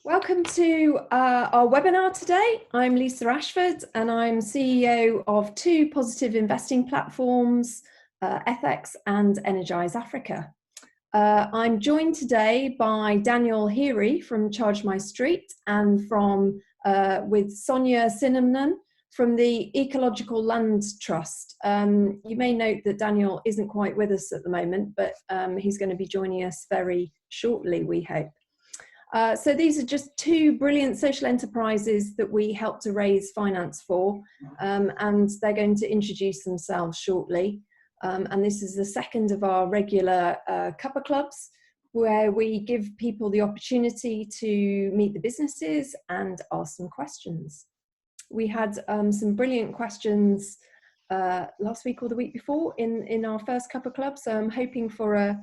Welcome to our webinar today. I'm Lisa Ashford and I'm CEO of two positive investing platforms, Ethex and Energize Africa. I'm joined today by Daniel.heery from Charge My Street and from with Sonia Cinnamon from the Ecological Land Trust. You may note that Daniel isn't quite with us at the moment, but he's going to be joining us very shortly, we hope. So these are just two brilliant social enterprises that we help to raise finance for, and they're going to introduce themselves shortly. And this is the second of our regular Cuppa clubs, where we give people the opportunity to meet the businesses and ask them questions. We had some brilliant questions last week or the week before in our first Cuppa club, so I'm hoping for a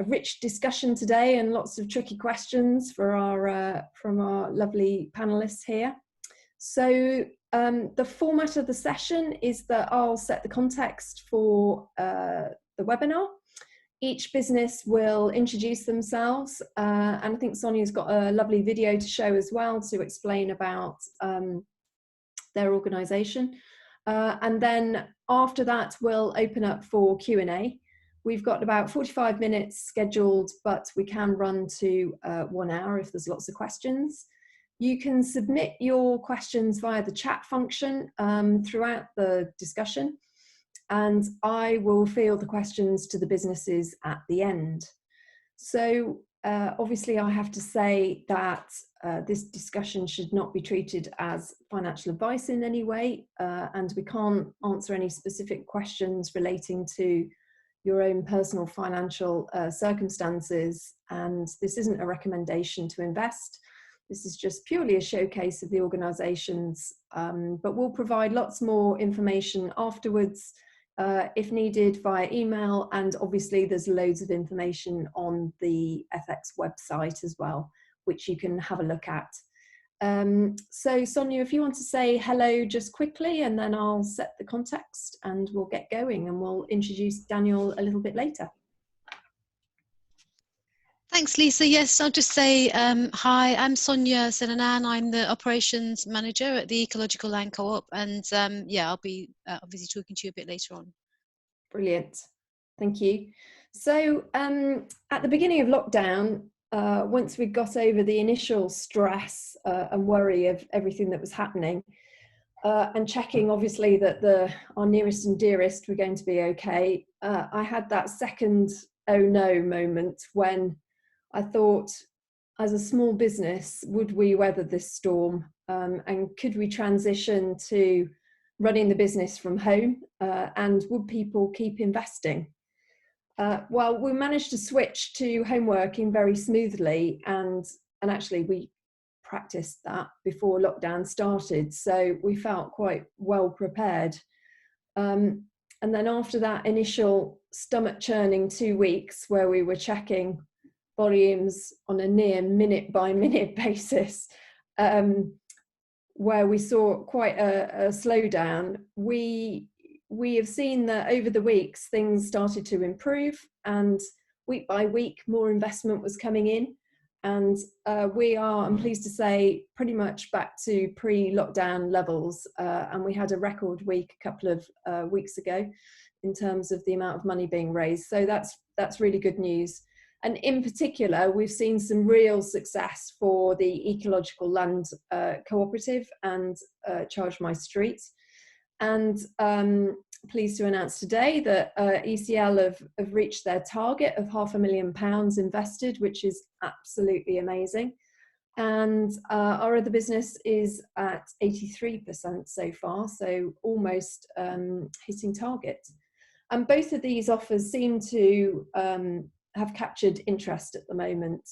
rich discussion today and lots of tricky questions for from our lovely panelists here. So the format of the session is that I'll set the context for the webinar. Each business will introduce themselves, and I think Sonia's got a lovely video to show as well to explain about their organisation. And then after that, we'll open up for Q&A. We've got about 45 minutes scheduled, but we can run to 1 hour if there's lots of questions. You can submit your questions via the chat function throughout the discussion, and I will field the questions to the businesses at the end. So obviously I have to say that this discussion should not be treated as financial advice in any way, and we can't answer any specific questions relating to your own personal financial circumstances, and this isn't a recommendation to invest. This is just purely a showcase of the organisations, but we'll provide lots more information afterwards if needed via email, and obviously there's loads of information on the Ethex website as well, which you can have a look at. So Sonia, if you want to say hello just quickly, and then I'll set the context and we'll get going, and we'll introduce Daniel a little bit later. Thanks, Lisa. Yes, I'll just say hi, I'm Sonia Cinnamon. I'm the operations manager at the Ecological Land Co-op, and yeah, I'll be obviously talking to you a bit later on. Brilliant, thank you. So at the beginning of lockdown, once we got over the initial stress and worry of everything that was happening, and checking obviously that our nearest and dearest were going to be okay, I had that second oh no moment when I thought, as a small business, would we weather this storm, and could we transition to running the business from home, and would people keep investing? Well, we managed to switch to home working very smoothly, and actually we practiced that before lockdown started, so we felt quite well prepared. And then after that initial stomach churning 2 weeks where we were checking volumes on a near minute by minute basis, where we saw quite a slowdown, we have seen that over the weeks things started to improve, and week by week more investment was coming in, and we are, I'm pleased to say, pretty much back to pre-lockdown levels, and we had a record week a couple of weeks ago in terms of the amount of money being raised, so that's really good news. And in particular, we've seen some real success for the Ecological Land Cooperative and Charge My Street. And pleased to announce today that ECL have reached their target of £500,000 invested, which is absolutely amazing. And our other business is at 83% so far, so almost hitting target. And both of these offers seem to have captured interest at the moment.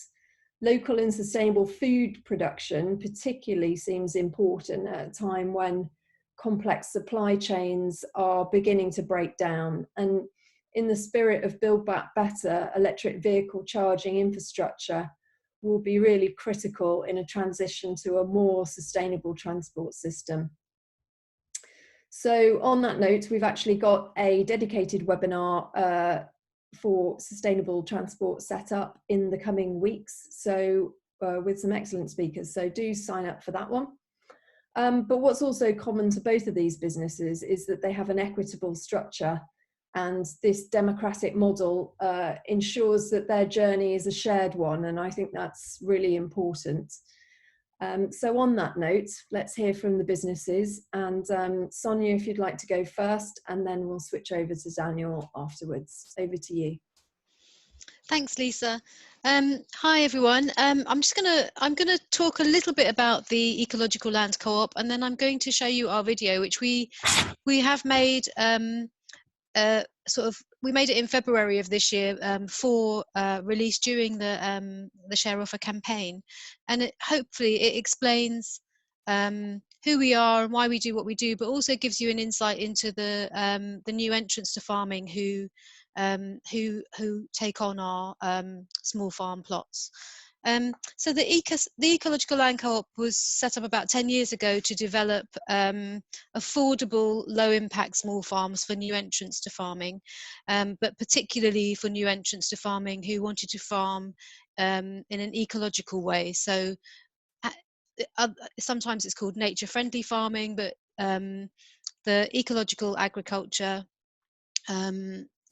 Local and sustainable food production particularly seems important at a time when complex supply chains are beginning to break down. And in the spirit of Build Back Better, electric vehicle charging infrastructure will be really critical in a transition to a more sustainable transport system. So on that note, we've actually got a dedicated webinar for sustainable transport set up in the coming weeks. So with some excellent speakers, so do sign up for that one. But what's also common to both of these businesses is that they have an equitable structure, and this democratic model ensures that their journey is a shared one, and I think that's really important. So on that note, let's hear from the businesses, and Sonia, if you'd like to go first, and then we'll switch over to Daniel afterwards. Over to you. Thanks, Lisa. Hi everyone. I'm gonna talk a little bit about the Ecological Land Co-op, and then I'm going to show you our video, which we have made. We made it in February of this year for release during the Share Offer campaign, and hopefully it explains who we are and why we do what we do, but also gives you an insight into the new entrants to farming who take on our small farm plots. So the Ecological Land Co-op was set up about 10 years ago to develop affordable, low-impact small farms for new entrants to farming, but particularly for new entrants to farming who wanted to farm in an ecological way. So sometimes it's called nature-friendly farming, but the ecological agriculture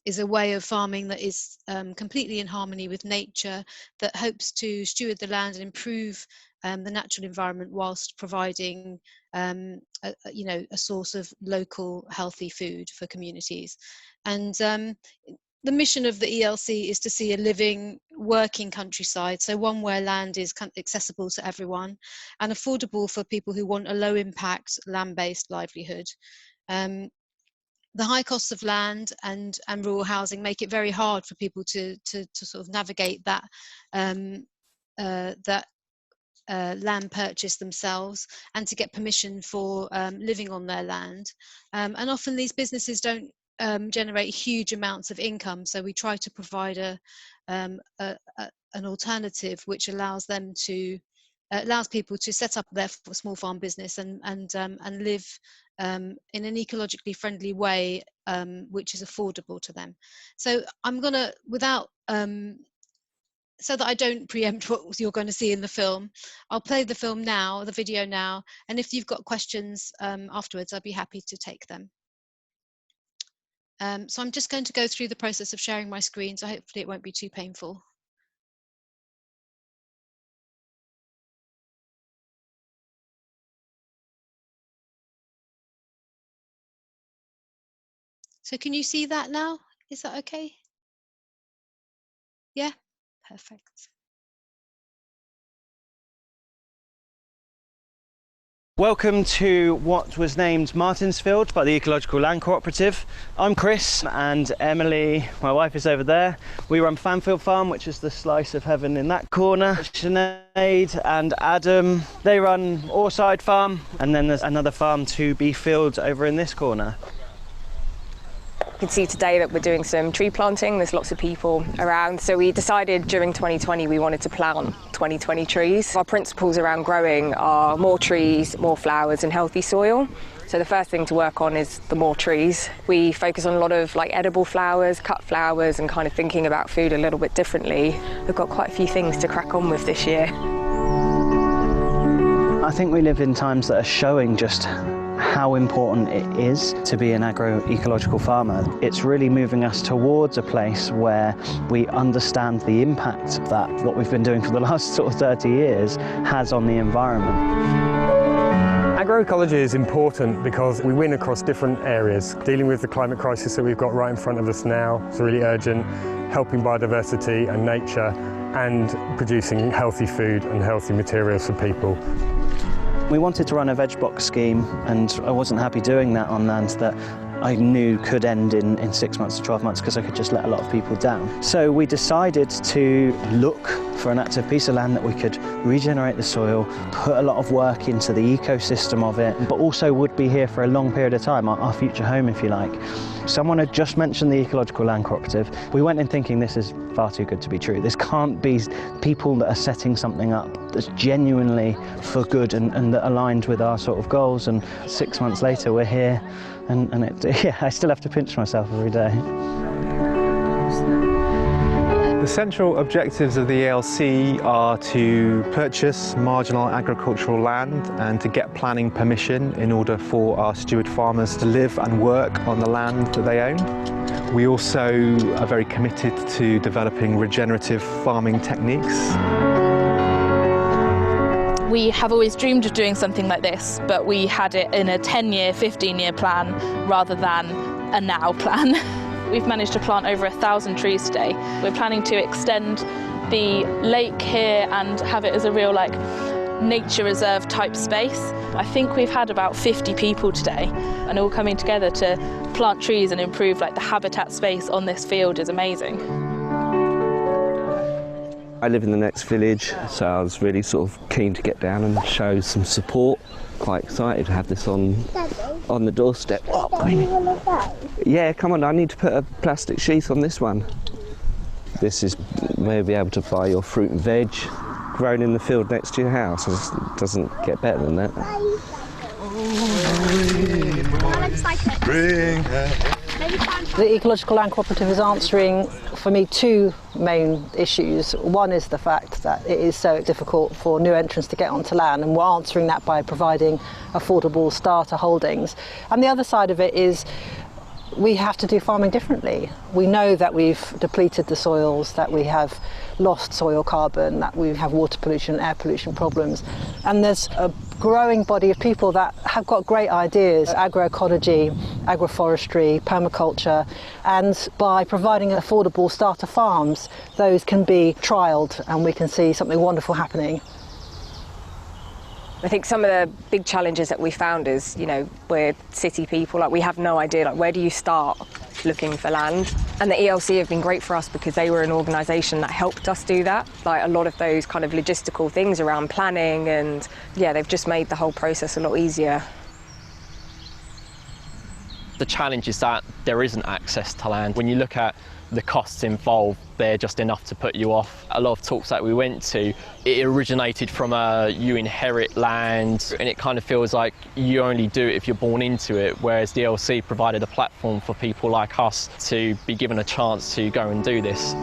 is a way of farming that is completely in harmony with nature, that hopes to steward the land and improve the natural environment whilst providing a source of local healthy food for communities. And the mission of the ELC is to see a living, working countryside, so one where land is accessible to everyone and affordable for people who want a low impact land-based livelihood. The high costs of land and rural housing make it very hard for people to sort of navigate that land purchase themselves and to get permission for living on their land. And often these businesses don't generate huge amounts of income, so we try to provide an alternative which allows them to allows people to set up their small farm business and live in an ecologically friendly way, which is affordable to them. So I'm gonna, without so that I don't preempt what you're going to see in the film, I'll play the film now, the video now, and if you've got questions afterwards, I'd be happy to take them. So I'm just going to go through the process of sharing my screen, so hopefully it won't be too painful. So can you see that now? Is that okay? Yeah, perfect. Welcome to what was named Martinsfield by the Ecological Land Cooperative. I'm Chris, and Emily, my wife, is over there. We run Fanfield Farm, which is the slice of heaven in that corner. Sinead and Adam, they run Orside Farm, and then there's another farm to be filled over in this corner. You can see today that we're doing some tree planting. There's lots of people around. So we decided during 2020 we wanted to plant 20 trees. Our principles around growing are more trees, more flowers and healthy soil. So the first thing to work on is the more trees. We focus on a lot of like edible flowers, cut flowers, and kind of thinking about food a little bit differently. We've got quite a few things to crack on with this year. I think we live in times that are showing just how important it is to be an agroecological farmer. It's really moving us towards a place where we understand the impact that what we've been doing for the last sort of 30 years has on the environment. Agroecology is important because we win across different areas. Dealing with the climate crisis that we've got right in front of us now is really urgent, helping biodiversity and nature, and producing healthy food and healthy materials for people. We wanted to run a veg box scheme, and I wasn't happy doing that on land that I knew could end in 6 months to 12 months because I could just let a lot of people down. So we decided to look for an active piece of land that we could regenerate the soil, put a lot of work into the ecosystem of it, but also would be here for a long period of time, our future home, if you like. Someone had just mentioned the Ecological Land Cooperative. We went in thinking this is far too good to be true. This can't be people that are setting something up that's genuinely for good and that aligned with our sort of goals. And 6 months later, we're here, and yeah, I still have to pinch myself every day. The central objectives of the ELC are to purchase marginal agricultural land and to get planning permission in order for our steward farmers to live and work on the land that they own. We also are very committed to developing regenerative farming techniques. We have always dreamed of doing something like this, but we had it in a 10-year, 15-year plan rather than a now plan. We've managed to plant over 1,000 trees today. We're planning to extend the lake here and have it as a real nature reserve type space. I think we've had about 50 people today, and all coming together to plant trees and improve the habitat space on this field is amazing. I live in the next village, so I was really sort of keen to get down and show some support. Quite excited to have this on the doorstep. Oh, yeah, come on, I need to put a plastic sheath on this one. This is where you'll be able to buy your fruit and veg grown in the field next to your house. It doesn't get better than that. The Ecological Land Cooperative is answering, for me, two main issues. One is the fact that it is so difficult for new entrants to get onto land, and we're answering that by providing affordable starter holdings. And the other side of it is we have to do farming differently. We know that we've depleted the soils, that we have lost soil carbon, that we have water pollution, air pollution problems. And there's a growing body of people that have got great ideas, agroecology, agroforestry, permaculture, and by providing affordable starter farms, those can be trialled and we can see something wonderful happening. I think some of the big challenges that we found is, we're city people, we have no idea, where do you start looking for land? And the ELC have been great for us because they were an organisation that helped us do that. A lot of those kind of logistical things around planning, and yeah, they've just made the whole process a lot easier. The challenge is that there isn't access to land. When you look at the costs involved, they're just enough to put you off. A lot of talks that we went to, it originated from you inherit land, and it kind of feels like you only do it if you're born into it, whereas the ELC provided a platform for people like us to be given a chance to go and do this.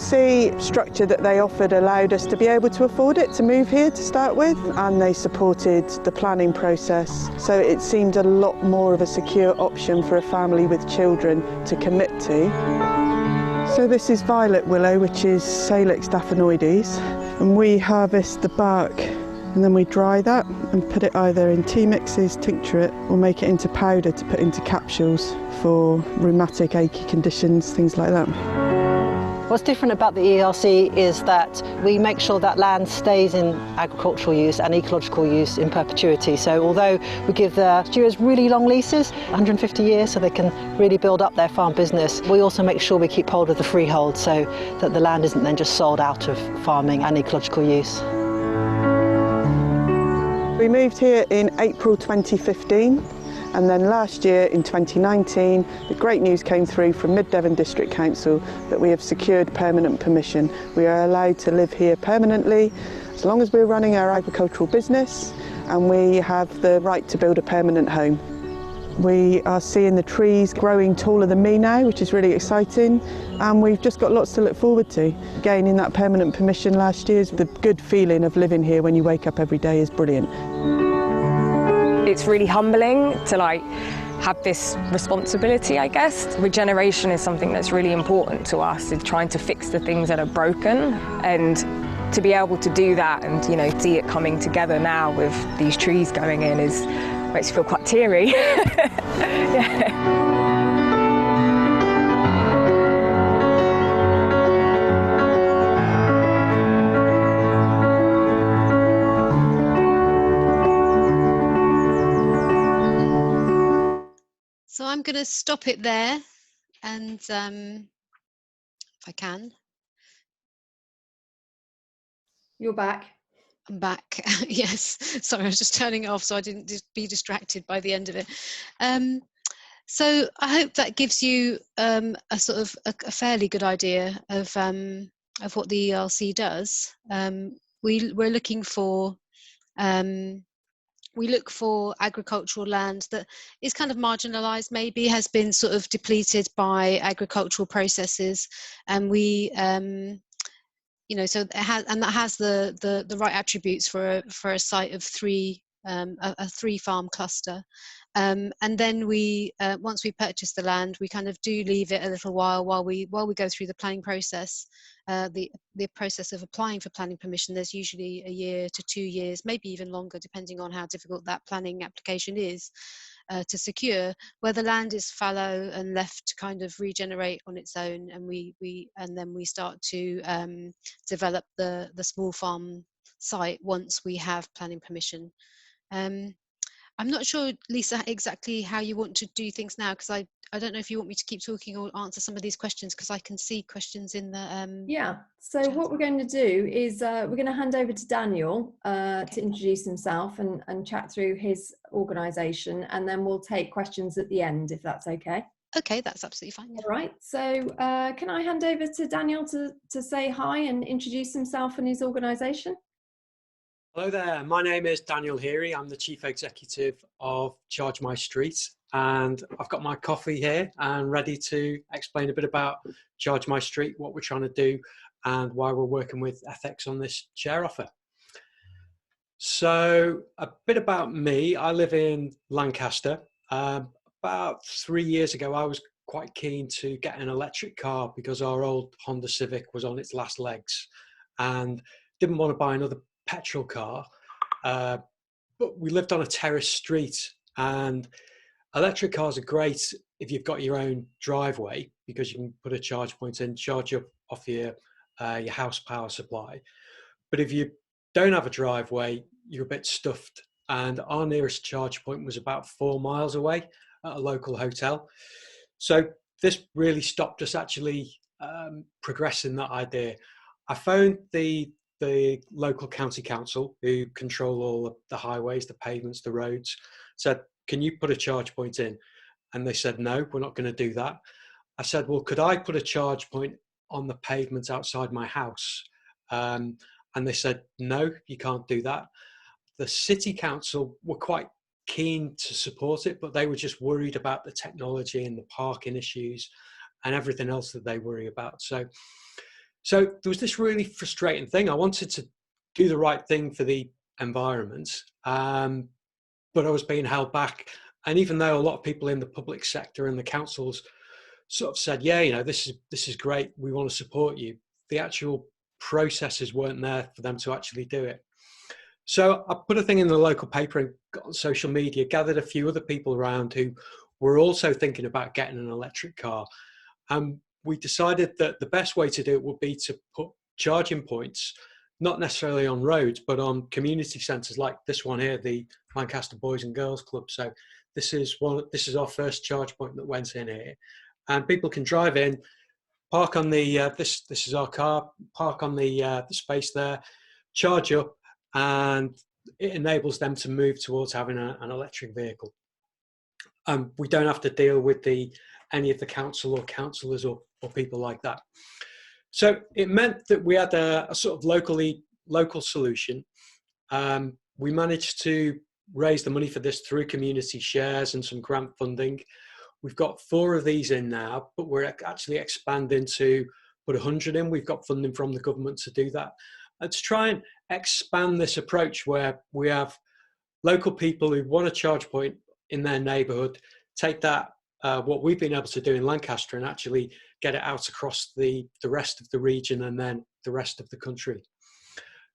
The structure that they offered allowed us to be able to afford it, to move here to start with, and they supported the planning process, so it seemed a lot more of a secure option for a family with children to commit to. So this is violet willow, which is Salix daphnoides, and we harvest the bark and then we dry that and put it either in tea mixes, tincture it, or make it into powder to put into capsules for rheumatic, achy conditions, things like that. What's different about the ELC is that we make sure that land stays in agricultural use and ecological use in perpetuity. So although we give the stewards really long leases, 150 years, so they can really build up their farm business, we also make sure we keep hold of the freehold so that the land isn't then just sold out of farming and ecological use. We moved here in April 2015. And then last year, in 2019, the great news came through from Mid Devon District Council that we have secured permanent permission. We are allowed to live here permanently as long as we're running our agricultural business, and we have the right to build a permanent home. We are seeing the trees growing taller than me now, which is really exciting, and we've just got lots to look forward to. Gaining that permanent permission last year, the good feeling of living here when you wake up every day is brilliant. It's really humbling to have this responsibility, I guess. Regeneration is something that's really important to us, is trying to fix the things that are broken, and to be able to do that and see it coming together now with these trees going in makes you feel quite teary. Yeah. So I'm going to stop it there and if I can. You're back. I'm back. Yes, sorry, I was just turning it off so I didn't be distracted by the end of it. So I hope that gives you a sort of a fairly good idea of what the ELC does. We're looking for we look for agricultural land that is kind of marginalised, maybe has been sort of depleted by agricultural processes, and we you know, so it has, and that has the right attributes for a site of a 3-farm cluster. And then we once we purchase the land, we kind of do leave it a little while we go through the planning process, the process of applying for planning permission. There's usually a year to 2 years, maybe even longer, depending on how difficult that planning application is to secure, where the land is fallow and left to kind of regenerate on its own, and then we start to develop the small farm site once we have planning permission. I'm not sure, Lisa, exactly how you want to do things now, because I don't know if you want me to keep talking or answer some of these questions, because I can see questions in the yeah, so chat. What we're going to do is we're going to hand over to Daniel to introduce himself and chat through his organisation, and then we'll take questions at the end, if that's okay. Okay, that's absolutely fine. Yeah. All right, so can I hand over to Daniel to say hi and introduce himself and his organisation? Hello there, my name is Daniel Heery. I'm the Chief Executive of Charge My Street, and I've got my coffee here and ready to explain a bit about Charge My Street, what we're trying to do and why we're working with Ethex on this share offer. So a bit about me. I live in Lancaster. About 3 years ago, I was quite keen to get an electric car because our old Honda Civic was on its last legs and didn't want to buy another petrol car, but we lived on a terrace street, and electric cars are great if you've got your own driveway, because you can put a charge point in, charge up off your house power supply. But if you don't have a driveway, you're a bit stuffed, and our nearest charge point was about 4 miles away at a local hotel. So this really stopped us actually progressing that idea. I phoned the local county council, who control all the highways, the pavements, the roads, said, can you put a charge point in? And they said, no, we're not going to do that. I said, well, could I put a charge point on the pavement outside my house? And they said, no, you can't do that. The city council were quite keen to support it, but they were just worried about the technology and the parking issues and everything else that they worry about. So there was this really frustrating thing. I wanted to do the right thing for the environment, but I was being held back. And even though a lot of people in the public sector and the councils sort of said, yeah, you know, this is great, we want to support you, the actual processes weren't there for them to actually do it. So I put a thing in the local paper and got on social media, gathered a few other people around who were also thinking about getting an electric car. We decided that the best way to do it would be to put charging points, not necessarily on roads, but on community centres like this one here, the Lancaster Boys and Girls Club. So this is our first charge point that went in here, and people can drive in, park on the this is our car, park on the space there, charge up, and it enables them to move towards having an electric vehicle. We don't have to deal with any of the council or councillors or people like that. So it meant that we had a sort of local solution. We managed to raise the money for this through community shares and some grant funding. We've got 4 of these in now, but we're actually expanding to put 100 in. We've got funding from the government to do that. And to try and expand this approach where we have local people who want a charge point in their neighbourhood, take that, what we've been able to do in Lancaster, and actually get it out across the rest of the region and then the rest of the country.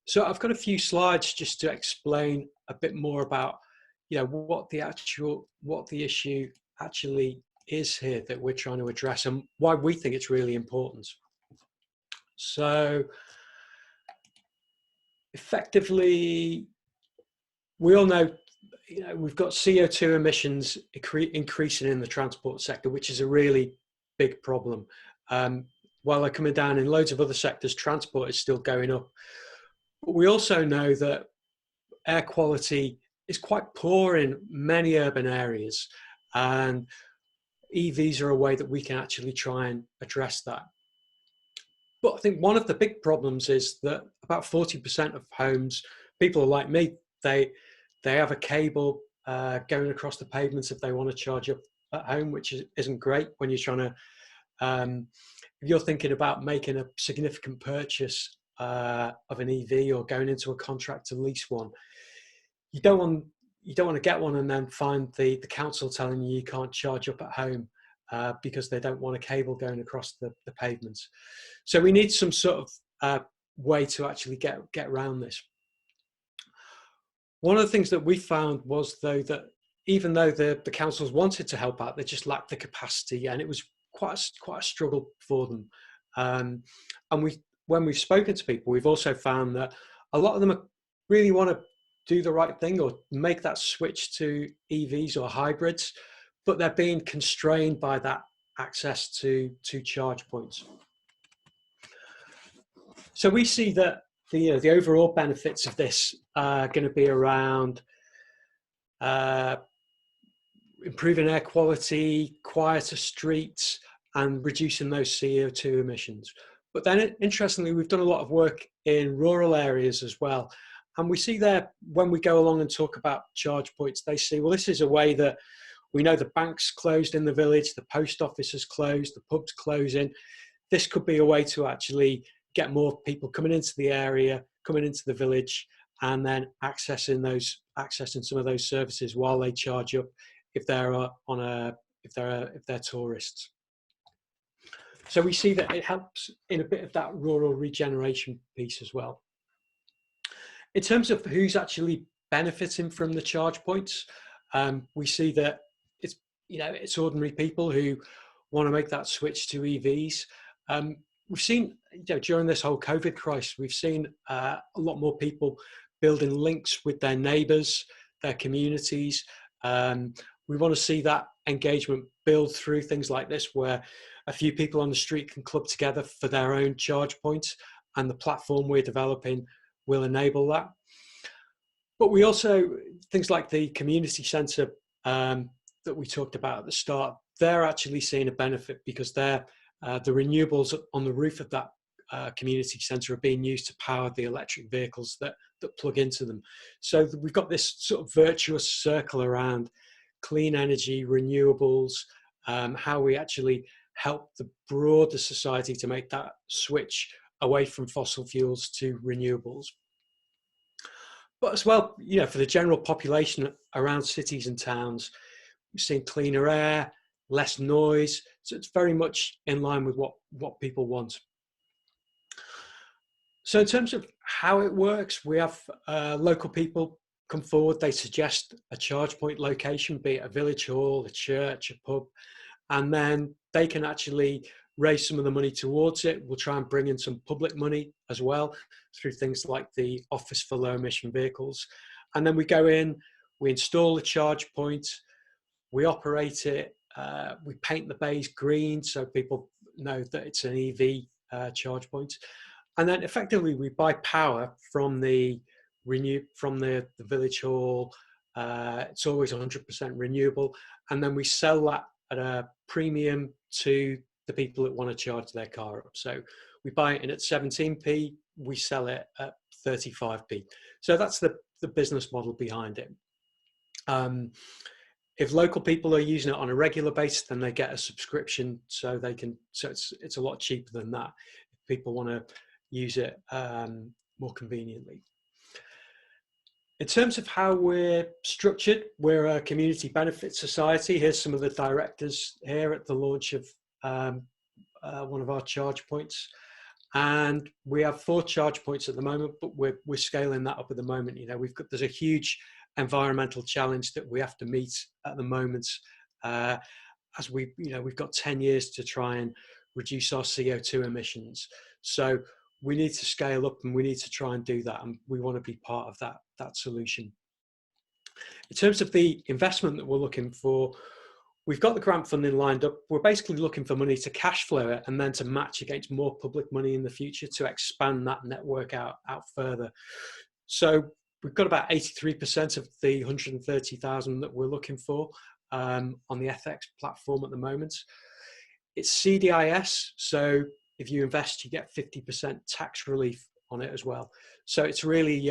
So I've got a few slides just to explain a bit more about, you know, what the issue actually is here that we're trying to address and why we think it's really important. So effectively, we all know, you know, we've got CO2 emissions increasing in the transport sector, which is a really big problem. while they're coming down in loads of other sectors, transport is still going up. But we also know that air quality is quite poor in many urban areas, and EVs are a way that we can actually try and address that. But I think one of the big problems is that about 40% of homes, people are like me, they have a cable going across the pavements if they want to charge up at home, which isn't great when you're trying to, if you're thinking about making a significant purchase of an EV or going into a contract to lease one. You don't want to get one and then find the council telling you can't charge up at home because they don't want a cable going across the pavements. So we need some sort of way to actually get around this. One of the things that we found was, though, that even though the councils wanted to help out, they just lacked the capacity, and it was quite a struggle for them. And when we've spoken to people, we've also found that a lot of them really want to do the right thing or make that switch to EVs or hybrids, but they're being constrained by that access to charge points. So we see that the overall benefits of this are going to be around improving air quality, quieter streets, and reducing those CO2 emissions. But then, interestingly, we've done a lot of work in rural areas as well. And we see there, when we go along and talk about charge points, they see, well, this is a way that we know the bank's closed in the village, the post office is closed, the pub's closing. This could be a way to actually get more people coming into the area, coming into the village, and then accessing some of those services while they charge up if they're if they're tourists. So we see that it helps in a bit of that rural regeneration piece as well. In terms of who's actually benefiting from the charge points, we see that it's ordinary people who want to make that switch to EVs. We've seen, during this whole COVID crisis, we've seen a lot more people building links with their neighbours, their communities. We want to see that engagement build through things like this, where a few people on the street can club together for their own charge points, and the platform we're developing will enable that. But we also, things like the community centre that we talked about at the start, they're actually seeing a benefit because they're the renewables on the roof of that community centre are being used to power the electric vehicles that plug into them. So we've got this sort of virtuous circle around clean energy, renewables, how we actually help the broader society to make that switch away from fossil fuels to renewables. But as well, for the general population around cities and towns, we've seen cleaner air, less noise. So it's very much in line with what people want. So in terms of how it works, we have local people come forward. They suggest a charge point location, be it a village hall, a church, a pub, and then they can actually raise some of the money towards it. We'll try and bring in some public money as well through things like the Office for Low Emission Vehicles. And then we go in, we install the charge point, we operate it, we paint the bays green so people know that it's an EV charge point. And then effectively we buy power from the village hall. It's always 100% renewable. And then we sell that at a premium to the people that want to charge their car up. So we buy it in at 17p, we sell it at 35p. So that's the business model behind it. If local people are using it on a regular basis, then they get a subscription, so it's a lot cheaper than that if people want to use it more conveniently. In terms of how we're structured, we're a community benefit society. Here's some of the directors here at the launch of one of our charge points. And we have 4 charge points at the moment, but we're scaling that up at the moment. There's a huge environmental challenge that we have to meet at the moment, as we've got 10 years to try and reduce our CO2 emissions. So we need to scale up, and we need to try and do that, and we want to be part of that solution. In terms of the investment that we're looking for, we've got the grant funding lined up. We're basically looking for money to cash flow it and then to match against more public money in the future to expand that network out further. So we've got about 83% of the 130,000 that we're looking for on the Ethex platform at the moment. It's CDIS, so if you invest, you get 50% tax relief on it as well. So it's really,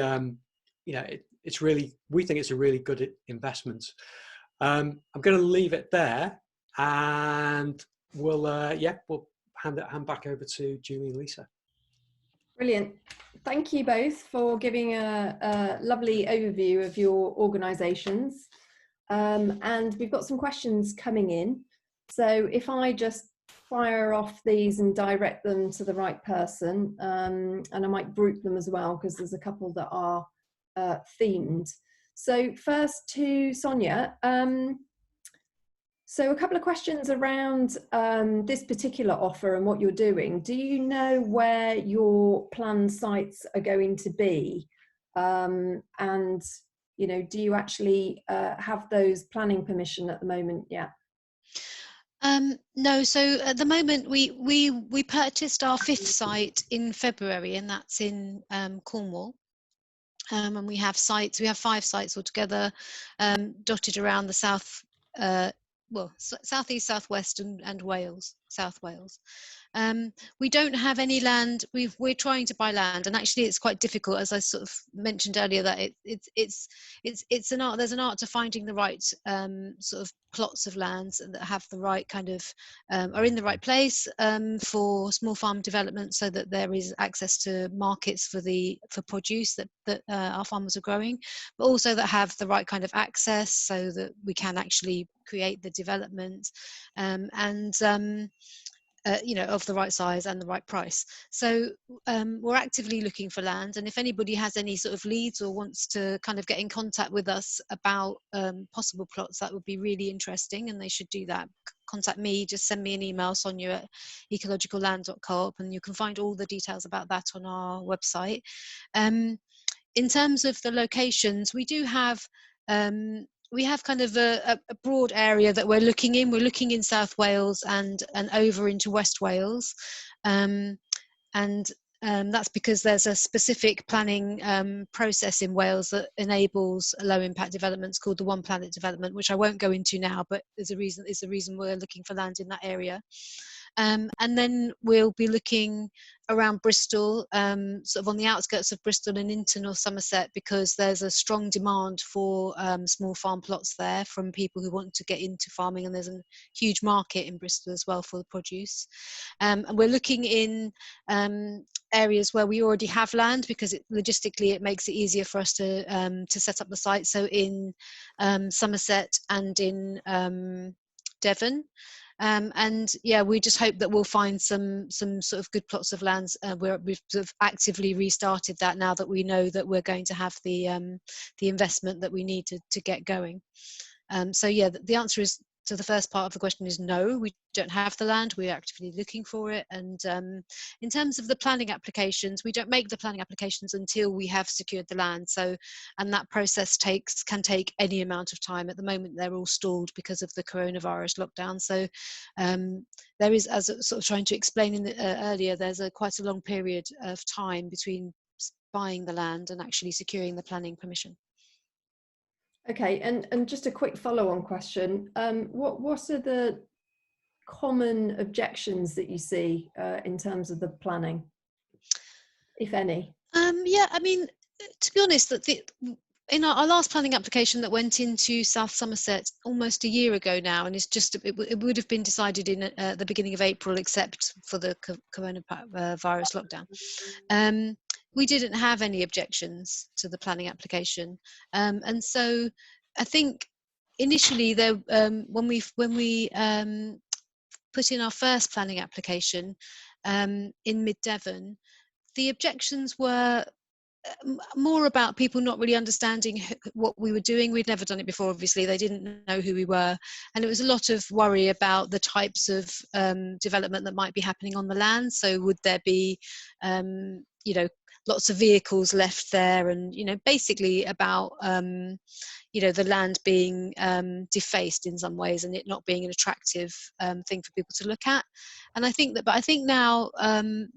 it's really, we think it's a really good investment. I'm going to leave it there, and we'll hand back over to Julie and Lisa. Brilliant. Thank you both for giving a lovely overview of your organisations. And we've got some questions coming in. So if I just fire off these and direct them to the right person, and I might group them as well because there's a couple that are themed. So first to Sonia. So a couple of questions around this particular offer and what you're doing. Do you know where your planned sites are going to be? And, you know, do you actually have those planning permission at the moment? Yeah. No, so at the moment we purchased our 5th site in February, and that's in Cornwall. And we have 5 sites altogether, dotted around the south, southeast, southwest, and Wales, South Wales. We don't have any land. We're trying to buy land, and actually it's quite difficult, as I sort of mentioned earlier, that it's an art. There's an art to finding the right sort of plots of lands that have the right kind of are in the right place for small farm development, so that there is access to markets for produce that our farmers are growing, but also that have the right kind of access so that we can actually create the development you know, of the right size and the right price. So we're actively looking for land, and if anybody has any sort of leads or wants to kind of get in contact with us about possible plots, that would be really interesting, and they should do that. Contact me, just send me an email, sonia@ecologicalland.coop, and you can find all the details about that on our website. In terms of the locations, we do have we have kind of a broad area that we're looking in. We're looking in South Wales and over into West Wales. That's because there's a specific planning process in Wales that enables low impact developments called the One Planet development, which I won't go into now, but it's the reason we're looking for land in that area. And then we'll be looking around Bristol, sort of on the outskirts of Bristol and into North Somerset, because there's a strong demand for small farm plots there from people who want to get into farming, and there's a huge market in Bristol as well for the produce. And we're looking in areas where we already have land, because logistically it makes it easier for us to set up the site. So in Somerset and in Devon. And yeah, we just hope that we'll find some sort of good plots of lands. We've sort of actively restarted that now that we know that we're going to have the investment that we need to get going. So yeah, the answer is, to the first part of the question, is no, we don't have the land. We're actively looking for it. And in terms of the planning applications, we don't make the planning applications until we have secured the land. So, and that process can take any amount of time. At the moment, they're all stalled because of the coronavirus lockdown. So there is, as sort of trying to explain earlier, there's quite a long period of time between buying the land and actually securing the planning permission. Okay, and just a quick follow-on question. What are the common objections that you see in terms of the planning, if any? Yeah, I mean, to be honest, in our last planning application that went into South Somerset almost a year ago now, and it would have been decided in the beginning of April, except for the coronavirus lockdown. We didn't have any objections to the planning application, and so I think initially when we put in our first planning application in Mid-Devon, the objections were more about people not really understanding what we were doing. We'd never done it before, obviously. They didn't know who we were, and it was a lot of worry about the types of development that might be happening on the land. So would there be you know, lots of vehicles left there, and basically about the land being defaced in some ways, and it not being an attractive thing for people to look at. And I think now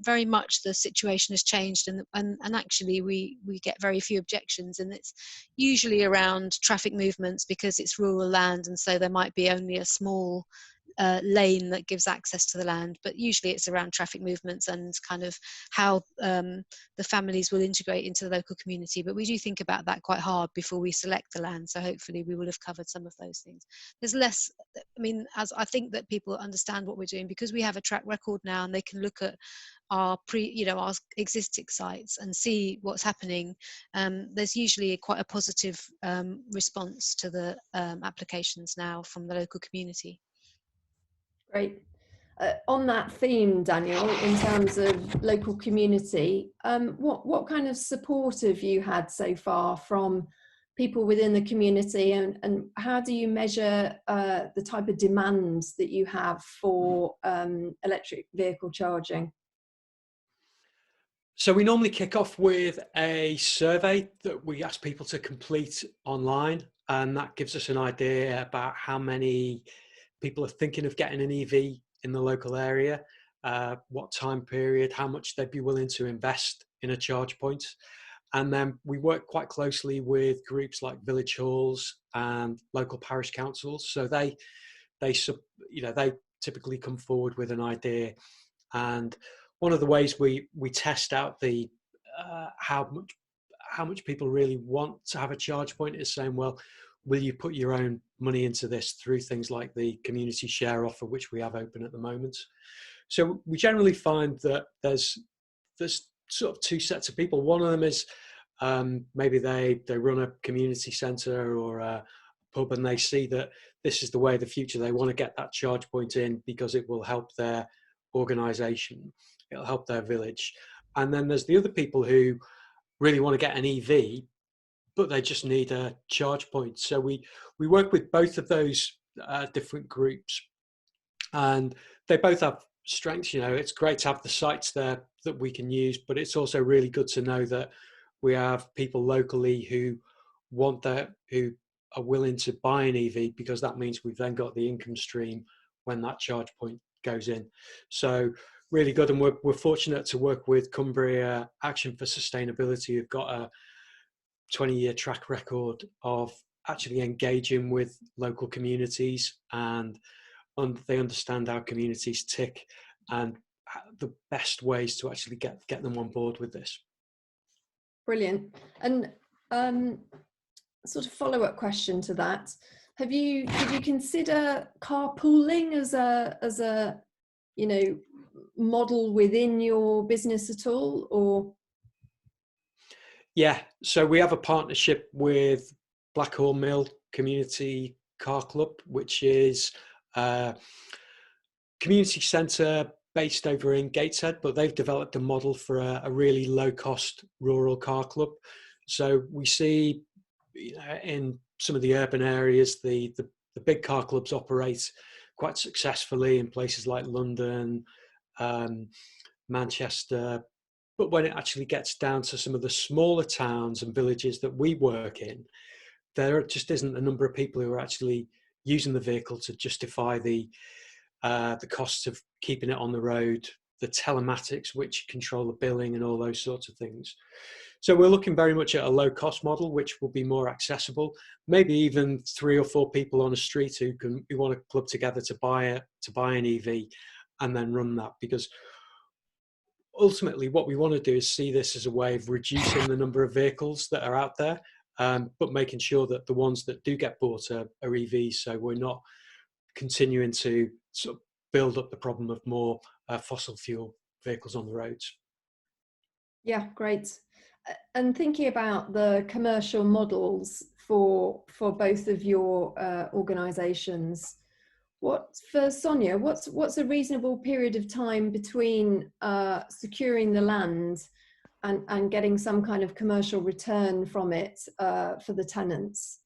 very much the situation has changed, and actually we get very few objections, and it's usually around traffic movements because it's rural land, and so there might be only a small lane that gives access to the land, but usually it's around traffic movements and kind of how the families will integrate into the local community. But we do think about that quite hard before we select the land, so hopefully we will have covered some of those things. There's less, as I think that people understand what we're doing because we have a track record now, and they can look at our our existing sites and see what's happening. There's usually quite a positive response to the applications now from the local community. Great. On that theme, Daniel, in terms of local community, what kind of support have you had so far from people within the community, and how do you measure the type of demands that you have for electric vehicle charging? So we normally kick off with a survey that we ask people to complete online, and that gives us an idea about how many people are thinking of getting an EV in the local area, what time period, how much they'd be willing to invest in a charge point. And then we work quite closely with groups like village halls and local parish councils. So they typically come forward with an idea. And one of the ways we test out the how much people really want to have a charge point is saying, well, will you put your own money into this through things like the community share offer, which we have open at the moment? So we generally find that there's sort of two sets of people. One of them is maybe they run a community centre or a pub, and they see that this is the way of the future. They want to get that charge point in because it will help their organisation, it'll help their village. And then there's the other people who really want to get an EV, but they just need a charge point. So we work with both of those different groups, and they both have strengths. It's great to have the sites there that we can use, but it's also really good to know that we have people locally who who are willing to buy an EV, because that means we've then got the income stream when that charge point goes in. So really good, and we're fortunate to work with Cumbria Action for Sustainability, who've got a 20-year track record of actually engaging with local communities, and they understand how communities tick and the best ways to actually get them on board with this. Brilliant. And sort of follow-up question to that: did you consider carpooling as a model within your business at all, or? Yeah, so we have a partnership with Blackhall Mill Community Car Club, which is a community centre based over in Gateshead, but they've developed a model for a really low-cost rural car club. So we see in some of the urban areas, the big car clubs operate quite successfully in places like London, Manchester. But when it actually gets down to some of the smaller towns and villages that we work in, there just isn't a number of people who are actually using the vehicle to justify the costs of keeping it on the road, the telematics which control the billing and all those sorts of things. So we're looking very much at a low-cost model, which will be more accessible. Maybe even 3 or 4 people on a street who want to club together to buy an EV and then run that, because ultimately what we want to do is see this as a way of reducing the number of vehicles that are out there, but making sure that the ones that do get bought are EVs, so we're not continuing to sort of build up the problem of more fossil fuel vehicles on the roads. Yeah, great. And thinking about the commercial models for both of your organisations, for Sonia, what's a reasonable period of time between securing the land and getting some kind of commercial return from it for the tenants?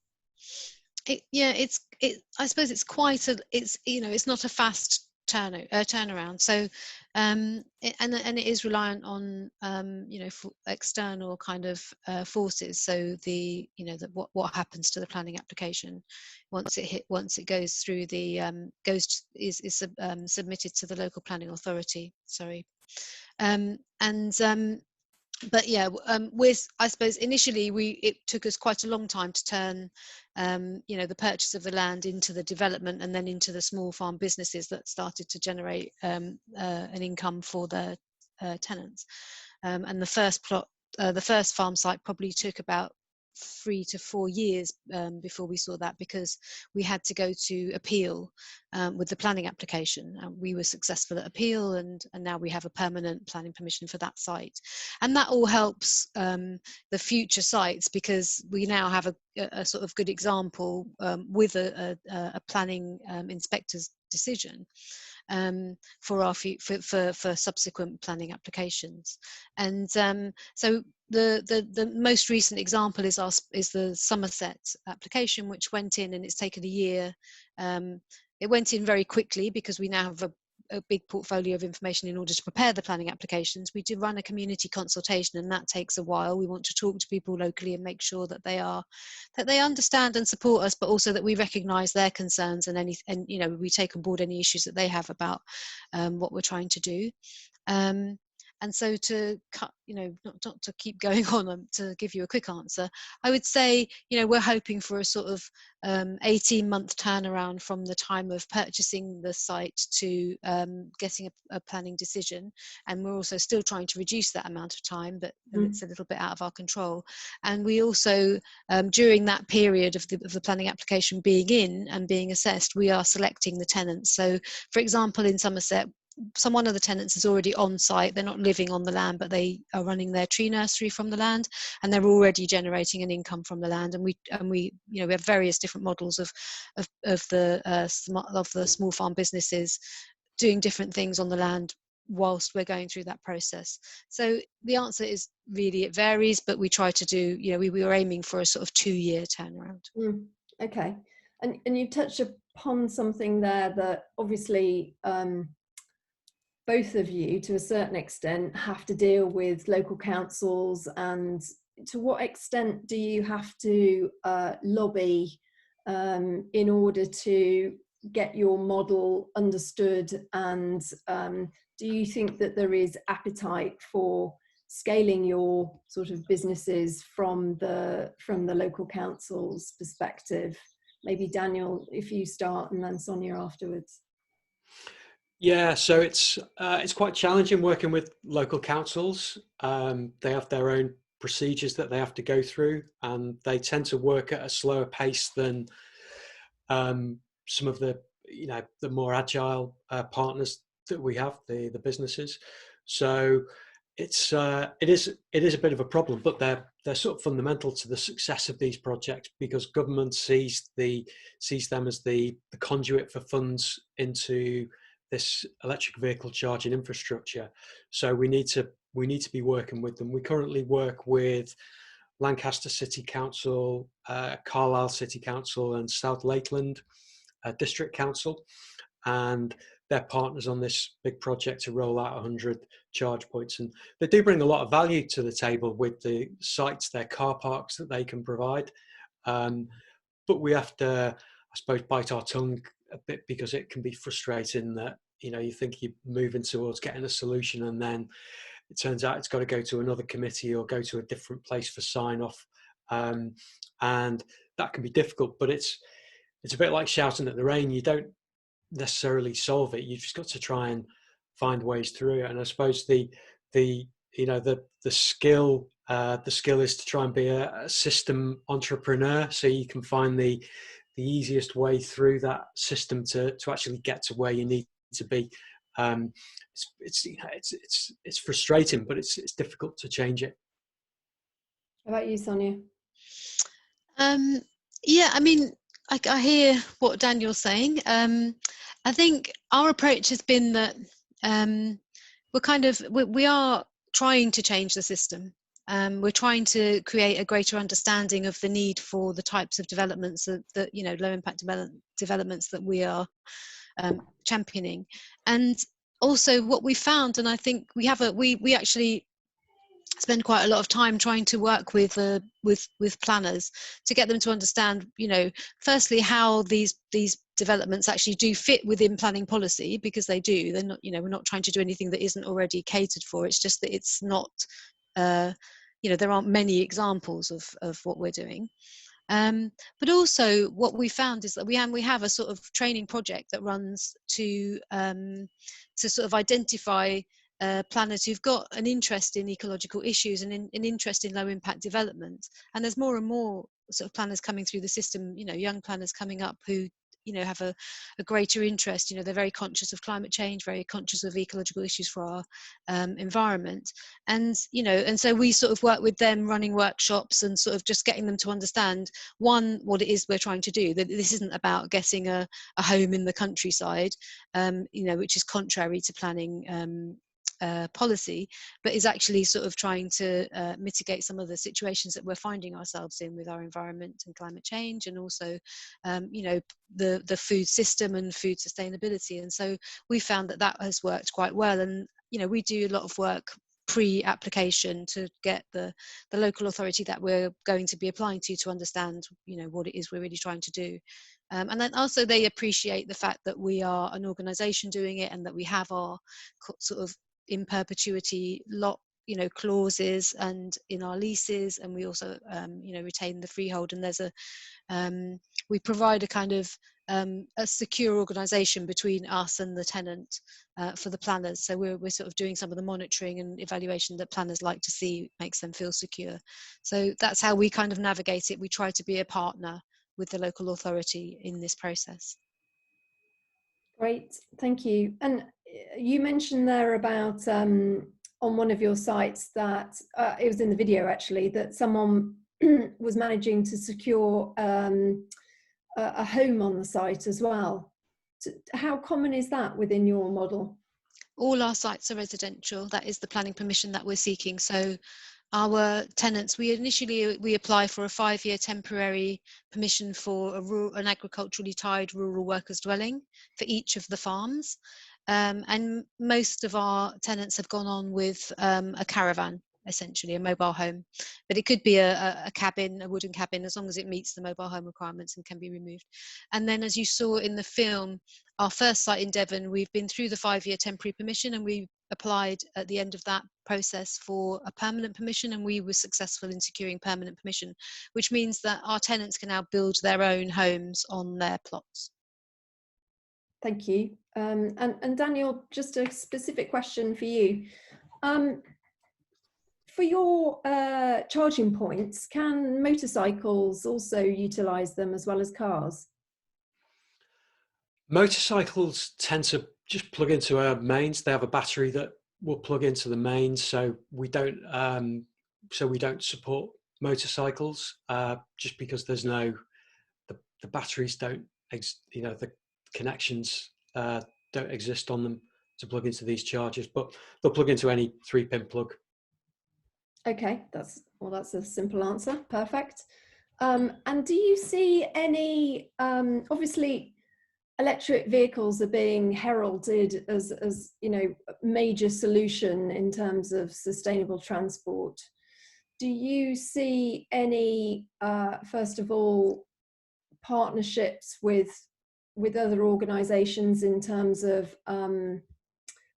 I suppose it's not a fast turnaround. So and it is reliant on external kind of forces. So what happens to the planning application once it goes through the is submitted to the local planning authority. Sorry. But yeah, I suppose initially it took us quite a long time to turn the purchase of the land into the development and then into the small farm businesses that started to generate an income for their tenants. And the first farm site probably took about 3 to 4 years before we saw that, because we had to go to appeal with the planning application. We were successful at appeal, and now we have a permanent planning permission for that site. And that all helps the future sites, because we now have a sort of good example with a planning inspector's decision for subsequent planning applications. And so the most recent example is the Somerset application, which went in, and it's taken a year. It went in very quickly because we now have a big portfolio of information in order to prepare the planning applications. We do run a community consultation, and that takes a while. We want to talk to people locally and make sure that they understand and support us, but also that we recognise their concerns and we take on board any issues that they have about what we're trying to do. And so to cut, not to keep going on, to give you a quick answer, I would say, we're hoping for a sort of 18-month turnaround from the time of purchasing the site to getting a planning decision. And we're also still trying to reduce that amount of time, but it's a little bit out of our control. And we also, during that period of the planning application being in and being assessed, we are selecting the tenants. So, for example, in Somerset, one of the tenants is already on site. They're not living on the land, but they are running their tree nursery from the land, and they're already generating an income from the land. And we have various different models of the small farm businesses doing different things on the land whilst we're going through that process. So the answer is really it varies, but we try to do, we were aiming for a sort of 2-year turnaround. Okay, and you touched upon something there that obviously both of you, to a certain extent, have to deal with local councils. And to what extent do you have to lobby in order to get your model understood? And do you think that there is appetite for scaling your sort of businesses from the local council's perspective? Maybe Daniel, if you start, and then Sonia afterwards. Yeah, so it's quite challenging working with local councils. They have their own procedures that they have to go through, and they tend to work at a slower pace than some of the more agile partners that we have, the businesses. So it is a bit of a problem, but they're sort of fundamental to the success of these projects, because government sees them as the conduit for funds into this electric vehicle charging infrastructure. So we need to be working with them. We currently work with Lancaster City Council, Carlisle City Council, and South Lakeland District Council, and they're partners on this big project to roll out 100 charge points. And they do bring a lot of value to the table with the sites, their car parks that they can provide. But we have to, I suppose, bite our tongue a bit, because it can be frustrating that you think you're moving towards getting a solution, and then it turns out it's got to go to another committee or go to a different place for sign off, and that can be difficult. But it's a bit like shouting at the rain. You don't necessarily solve it. You've just got to try and find ways through it. And I suppose the skill is to try and be a system entrepreneur, so you can find the easiest way through that system to actually get to where you need to be. It's frustrating, but it's difficult to change it. How about you, Sonia? Yeah, I mean, I hear what Daniel's saying. I think our approach has been that we are trying to change the system. We're trying to create a greater understanding of the need for the types of developments that you know, low impact developments that we are championing. And also what we found, and I think we actually spend quite a lot of time trying to work with planners to get them to understand, you know, firstly how these developments actually do fit within planning policy, because they do. They're not, you know, we're not trying to do anything that isn't already catered for. It's just that it's not, you know, there aren't many examples of what we're doing. But also what we found is that we have a sort of training project that runs to sort of identify planners who've got an interest in ecological issues and an interest in low impact development. And there's more and more sort of planners coming through the system, you know, young planners coming up who, you know, have a greater interest. You know, they're very conscious of climate change, very conscious of ecological issues for our environment. And, you know, and so we sort of work with them running workshops and sort of just getting them to understand, one, what it is we're trying to do, that this isn't about getting a home in the countryside, you know, which is contrary to planning policy, but is actually sort of trying to mitigate some of the situations that we're finding ourselves in with our environment and climate change, and also you know, the food system and food sustainability. And so we found that has worked quite well. And you know, we do a lot of work pre-application to get the local authority that we're going to be applying to understand, you know, what it is we're really trying to do. And then also they appreciate the fact that we are an organisation doing it, and that we have our sort of in perpetuity you know, clauses and in our leases, and we also you know, retain the freehold. And there's we provide a kind of a secure organisation between us and the tenant for the planners. So we're sort of doing some of the monitoring and evaluation that planners like to see, makes them feel secure. So that's how we kind of navigate it. We try to be a partner with the local authority in this process. Great, thank you. And you mentioned there about on one of your sites that it was in the video actually, that someone was managing to secure a home on the site as well. How common is that within your model? All our sites are residential. That is the planning permission that we're seeking. So our tenants, we apply for a 5-year temporary permission for an agriculturally tied rural workers dwelling for each of the farms. And most of our tenants have gone on with a caravan, essentially a mobile home, but it could be a cabin, a wooden cabin, as long as it meets the mobile home requirements and can be removed. And then, as you saw in the film, our first site in Devon, we've been through the 5-year temporary permission, and we applied at the end of that process for a permanent permission, and we were successful in securing permanent permission, which means that our tenants can now build their own homes on their plots. Thank you. And Daniel, just a specific question for you. For your charging points, can motorcycles also utilise them as well as cars? Motorcycles tend to just plug into our mains. They have a battery that will plug into the mains, so we don't support motorcycles just because there's no the batteries don't, you know, the connections don't exist on them to plug into these chargers, but they'll plug into any 3-pin plug. Okay, that's a simple answer. Perfect. And do you see any, obviously electric vehicles are being heralded as you know, major solution in terms of sustainable transport. Do you see any, first of all, partnerships with other organisations in terms of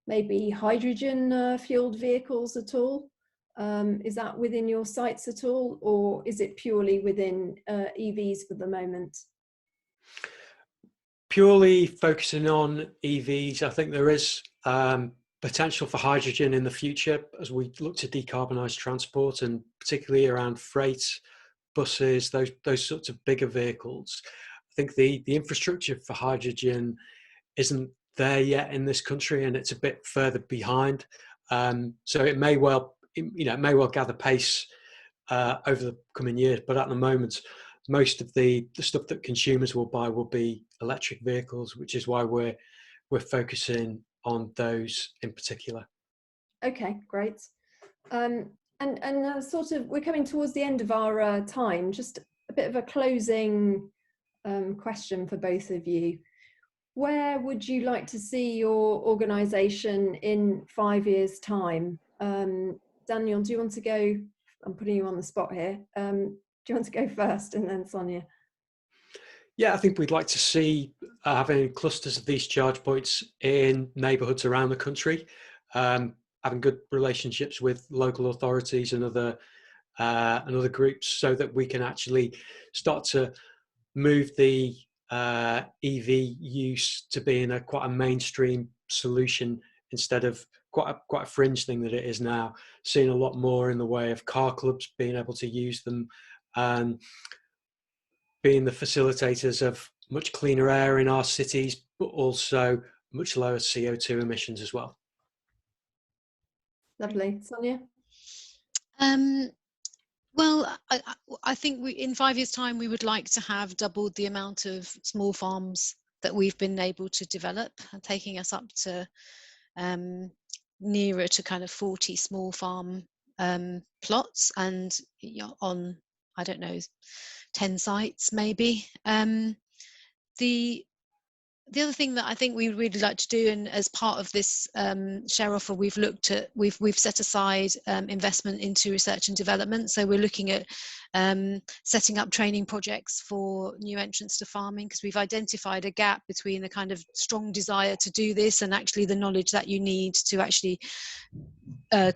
maybe hydrogen fueled vehicles at all? Is that within your sites at all, or is it purely within EVs for the moment? Purely focusing on EVs. I think there is potential for hydrogen in the future as we look to decarbonise transport, and particularly around freight, buses, those sorts of bigger vehicles. I think the infrastructure for hydrogen isn't there yet in this country, and it's a bit further behind. So it may well, you know, it may well gather pace over the coming years, but at the moment, most of the stuff that consumers will buy will be electric vehicles, which is why we're focusing on those in particular. Okay, great. And And sort of, we're coming towards the end of our time. Just a bit of a closing question for both of you. Where would you like to see your organisation in 5 years' time? Daniel, do you want to go? I'm putting you on the spot here. Do you want to go first, and then Sonia? Yeah, I think we'd like to see having clusters of these charge points in neighbourhoods around the country, having good relationships with local authorities and other groups, so that we can actually start to move the EV use to being quite a mainstream solution instead of quite a fringe thing that it is now. Seeing a lot more in the way of car clubs being able to use them, and being the facilitators of much cleaner air in our cities, but also much lower CO2 emissions as well. Lovely. Sonia? Well, I think in 5 years' time, we would like to have doubled the amount of small farms that we've been able to develop, taking us up to nearer to kind of 40 small farm plots, and on, I don't know, 10 sites maybe. The other thing that I think we would really like to do, and as part of this share offer, we've set aside investment into research and development. So we're looking at setting up training projects for new entrants to farming, because we've identified a gap between the kind of strong desire to do this and actually the knowledge that you need to actually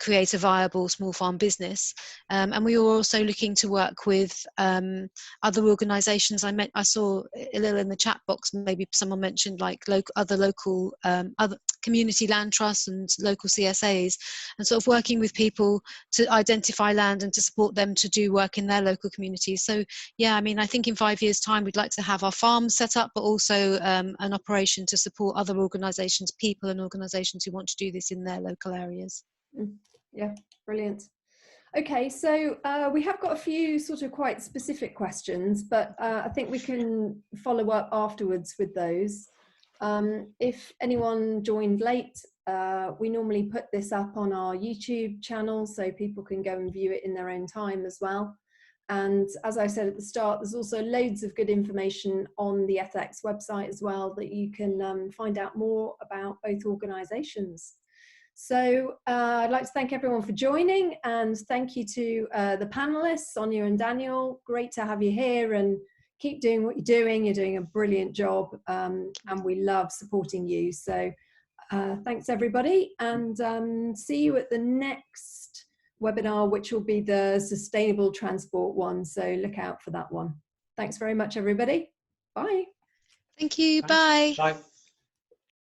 create a viable small farm business. And we were also looking to work with other organisations. I saw a little in the chat box, maybe someone mentioned like other community land trusts and local CSAs, and sort of working with people to identify land and to support them to do work in their local communities. So yeah, I mean, I think in 5 years' time we'd like to have our farms set up, but also an operation to support other organisations, people and organisations who want to do this in their local areas. Yeah, brilliant. Okay, so we have got a few sort of quite specific questions, but I think we can follow up afterwards with those. If anyone joined late, we normally put this up on our YouTube channel so people can go and view it in their own time as well. And as I said at the start, there's also loads of good information on the Ethex website as well that you can find out more about both organisations. So I'd like to thank everyone for joining, and thank you to the panellists, Sonia and Daniel. Great to have you here, and keep doing what you're doing. You're doing a brilliant job, and we love supporting you. So thanks everybody, and see you at the next webinar, which will be the sustainable transport one. So look out for that one. Thanks very much, everybody. Bye. Thank you. Bye. Bye.